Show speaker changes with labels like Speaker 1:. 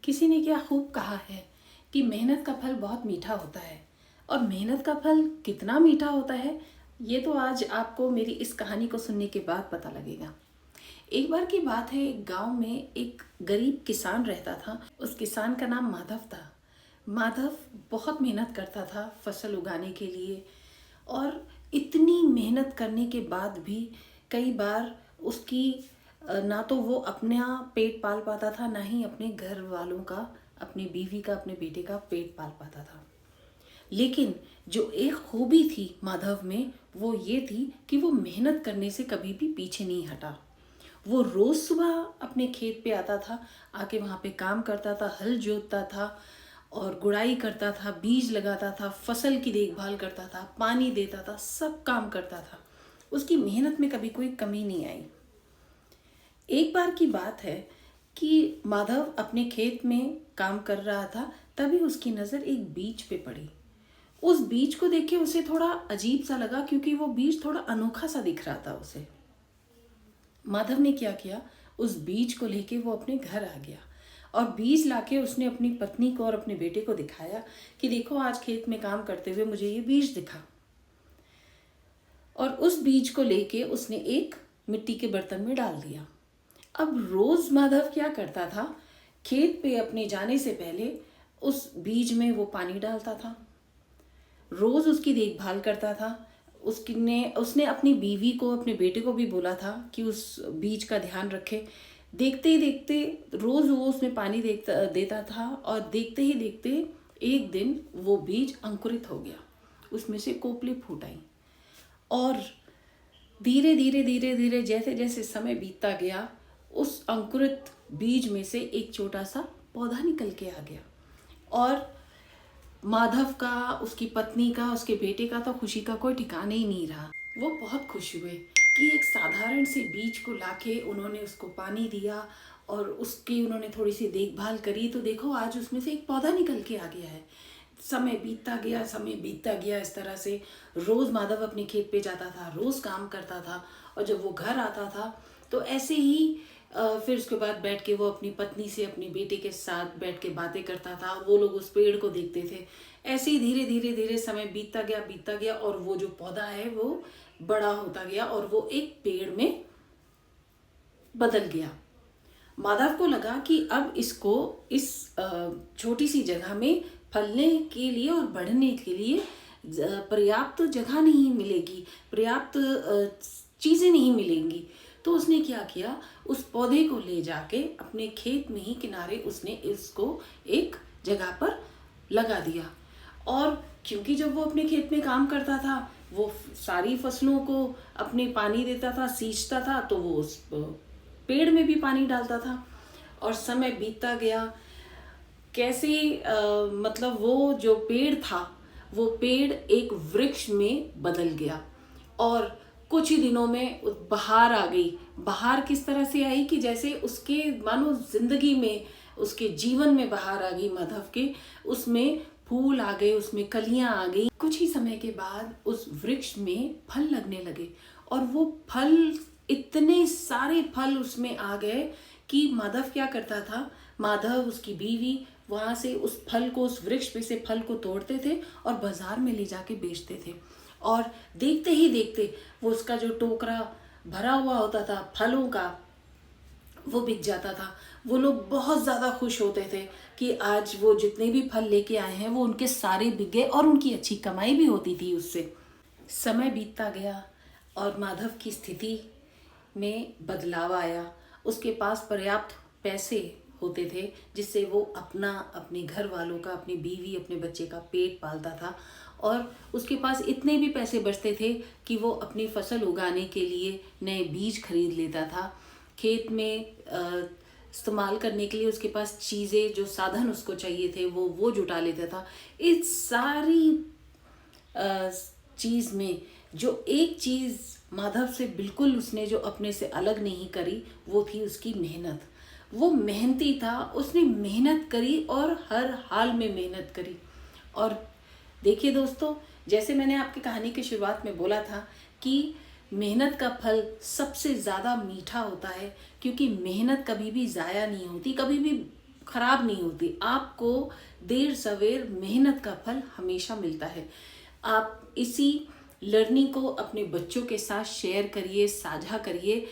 Speaker 1: किसी ने क्या खूब कहा है कि मेहनत का फल बहुत मीठा होता है। और मेहनत का फल कितना मीठा होता है ये तो आज आपको मेरी इस कहानी को सुनने के बाद पता लगेगा। एक बार की बात है, एक गांव में एक गरीब किसान रहता था। उस किसान का नाम माधव था। माधव बहुत मेहनत करता था फसल उगाने के लिए, और इतनी मेहनत करने के बाद भी कई बार उसकी ना तो वो अपना पेट पाल पाता था, ना ही अपने घर वालों का, अपनी बीवी का, अपने बेटे का पेट पाल पाता था। लेकिन जो एक खूबी थी माधव में, वो ये थी कि वो मेहनत करने से कभी भी पीछे नहीं हटा। वो रोज सुबह अपने खेत पे आता था, आके वहाँ पे काम करता था, हल जोतता था और गुड़ाई करता था, बीज लगाता था, फसल की देखभाल करता था, पानी देता था, सब काम करता था। उसकी मेहनत में कभी कोई कमी नहीं आई। एक बार की बात है कि माधव अपने खेत में काम कर रहा था, तभी उसकी नज़र एक बीज पे पड़ी। उस बीज को देख के उसे थोड़ा अजीब सा लगा, क्योंकि वो बीज थोड़ा अनोखा सा दिख रहा था उसे। माधव ने क्या किया, उस बीज को लेके वो अपने घर आ गया और बीज लाके उसने अपनी पत्नी को और अपने बेटे को दिखाया कि देखो, आज खेत में काम करते हुए मुझे ये बीज दिखा। और उस बीज को लेके उसने एक मिट्टी के बर्तन में डाल दिया। अब रोज माधव क्या करता था, खेत पे अपने जाने से पहले उस बीज में वो पानी डालता था, रोज उसकी देखभाल करता था। उसने अपनी बीवी को, अपने बेटे को भी बोला था कि उस बीज का ध्यान रखे। देखते ही देखते रोज वो उसमें पानी देता था, और देखते ही देखते एक दिन वो बीज अंकुरित हो गया, उसमें से कोपले फूट आई। और धीरे धीरे धीरे धीरे जैसे जैसे समय बीतता गया, उस अंकुरित बीज में से एक छोटा सा पौधा निकल के आ गया। और माधव का, उसकी पत्नी का, उसके बेटे का तो खुशी का कोई ठिकाना ही नहीं रहा। वो बहुत खुश हुए कि एक साधारण से बीज को लाके उन्होंने उसको पानी दिया और उसकी उन्होंने थोड़ी सी देखभाल करी, तो देखो आज उसमें से एक पौधा निकल के आ गया है। समय बीतता गया, समय बीतता गया। इस तरह से रोज माधव अपने खेत पे जाता था, रोज काम करता था, और जब वो घर आता था तो ऐसे ही फिर उसके बाद बैठ के वो अपनी पत्नी से, अपने बेटे के साथ बैठ के बातें करता था। वो लोग उस पेड़ को देखते थे। ऐसे ही धीरे धीरे धीरे समय बीतता गया और वो जो पौधा है वो बड़ा होता गया और वो एक पेड़ में बदल गया। माधव को लगा कि अब इसको इस छोटी सी जगह में फलने के लिए और बढ़ने के लिए पर्याप्त जगह नहीं मिलेगी, पर्याप्त चीज़ें नहीं मिलेंगी। तो उसने क्या किया, उस पौधे को ले जाके अपने खेत में ही किनारे उसने इसको एक जगह पर लगा दिया। और क्योंकि जब वो अपने खेत में काम करता था, वो सारी फसलों को अपने पानी देता था, सींचता था, तो वो उस पेड़ में भी पानी डालता था। और समय बीतता गया। कैसे मतलब वो जो पेड़ था, वो पेड़ एक वृक्ष में बदल गया। और कुछ ही दिनों में बहार आ गई। बहार किस तरह से आई कि जैसे उसके मानो जिंदगी में, उसके जीवन में बहार आ गई माधव के। उसमें फूल आ गए, उसमें कलियां आ गई। कुछ ही समय के बाद उस वृक्ष में फल लगने लगे, और वो फल, इतने सारे फल उसमें आ गए कि माधव क्या करता था, माधव, उसकी बीवी वहां से उस फल को, उस वृक्ष पे से फल को तोड़ते थे और बाजार में ले जाके बेचते थे। और देखते ही देखते वो उसका जो टोकरा भरा हुआ होता था फलों का, वो बिक जाता था। वो लोग बहुत ज़्यादा खुश होते थे कि आज वो जितने भी फल लेके आए हैं वो उनके सारे बिक गए, और उनकी अच्छी कमाई भी होती थी उससे। समय बीतता गया और माधव की स्थिति में बदलाव आया। उसके पास पर्याप्त पैसे होते थे जिससे वो अपना, अपने घर वालों का, अपनी बीवी, अपने बच्चे का पेट पालता था। और उसके पास इतने भी पैसे बचते थे कि वो अपनी फसल उगाने के लिए नए बीज खरीद लेता था। खेत में इस्तेमाल करने के लिए उसके पास चीज़ें, जो साधन उसको चाहिए थे, वो जुटा लेता था। इस सारी चीज़ में जो एक चीज़ माधव से बिल्कुल उसने जो अपने से अलग नहीं करी, वो थी उसकी मेहनत। वो मेहनती था, उसने मेहनत करी और हर हाल में मेहनत करी। और देखिए दोस्तों, जैसे मैंने आपकी कहानी की शुरुआत में बोला था कि मेहनत का फल सबसे ज़्यादा मीठा होता है, क्योंकि मेहनत कभी भी ज़ाया नहीं होती, कभी भी खराब नहीं होती। आपको देर सवेर मेहनत का फल हमेशा मिलता है। आप इसी लर्निंग को अपने बच्चों के साथ शेयर करिए, साझा करिए।